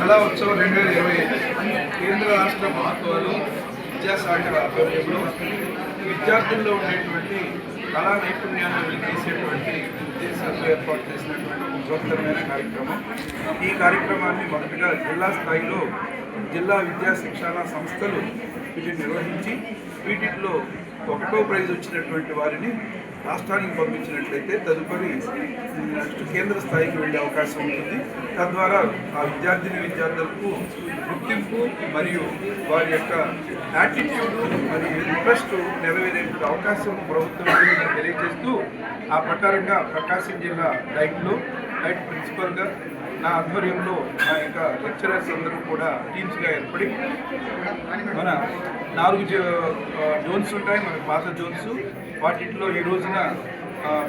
కళా ఉత్సవం 2025 కేంద్ర రాష్ట్ర ప్రభుత్వాలు విద్యాశాఖ ఆధ్వర్యంలో విద్యార్థుల్లో ఉండేటువంటి కళా నైపుణ్యాన్ని వెలికితీసేటువంటి ఉద్దేశంతో ఏర్పాటు చేసినటువంటి బృహత్తరమైన కార్యక్రమం. ఈ కార్యక్రమాన్ని మొదటగా జిల్లా స్థాయిలో జిల్లా విద్యా శిక్షణ సంస్థలు వీటిని నిర్వహించి వీటిలో 1వ ప్రైజ్ వచ్చినటువంటి వారిని రాష్ట్రానికి పంపించినట్లయితే తదుపరి నెక్స్ట్ కేంద్ర స్థాయికి వెళ్ళే అవకాశం ఉంటుంది. తద్వారా ఆ విద్యార్థులకు గుర్తింపు మరియు వారి యొక్క యాటిట్యూడ్ మరియు ఇంట్రెస్ట్ నెరవేరే అవకాశం ప్రభుత్వం తెలియజేస్తూ ఆ ప్రకారంగా ప్రకాశం జిల్లా డైట్లో డైట్ ప్రిన్సిపల్గా నా ఆధ్వర్యంలో నా యొక్క లెక్చరర్స్ అందరూ కూడా టీమ్స్గా ఏర్పడి మన 4 జోన్స్ ఉంటాయి, మన పాత జోన్స్. వాటిలో ఈ రోజున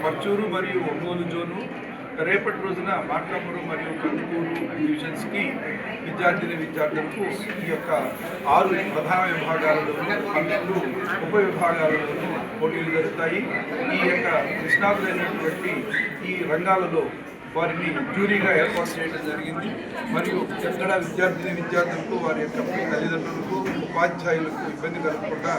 పర్చూరు మరియు ఒంగోలు జోను, రేపటి రోజున మార్కాపురం మరియు కందుకూరు డివిజన్స్కి విద్యార్థులకు ఈ యొక్క 6 ప్రధాన విభాగాలలోనూ 12 ఉప విభాగాలలోనూ పోటీలు జరుగుతాయి. ఈ యొక్క నిష్ణాతులైనటువంటి ఈ రంగాలలో వారిని జ్యూరీగా ఏర్పాటు చేయడం జరిగింది. మరియు ఎక్కడ విద్యార్థులకు వారి యొక్క తల్లిదండ్రులకు ఉపాధ్యాయులకు ఇబ్బంది కలగకుండా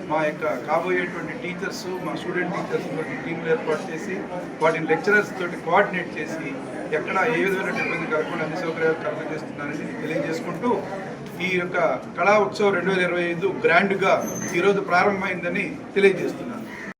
మా యొక్క కాబోయేటువంటి టీచర్స్, మా స్టూడెంట్ టీచర్స్ తోటి టీంలు ఏర్పాటు చేసి వాటిని లెక్చరర్స్ తోటి కోఆర్డినేట్ చేసి ఎక్కడ ఏ విధమైన ఇబ్బంది కలగకుండా అన్ని సౌకర్యాలు కలుగజేస్తున్నారని తెలియజేసుకుంటూ ఈ యొక్క కళా ఉత్సవం 2025 గ్రాండ్గా ఈరోజు ప్రారంభమైందని తెలియజేస్తున్నారు.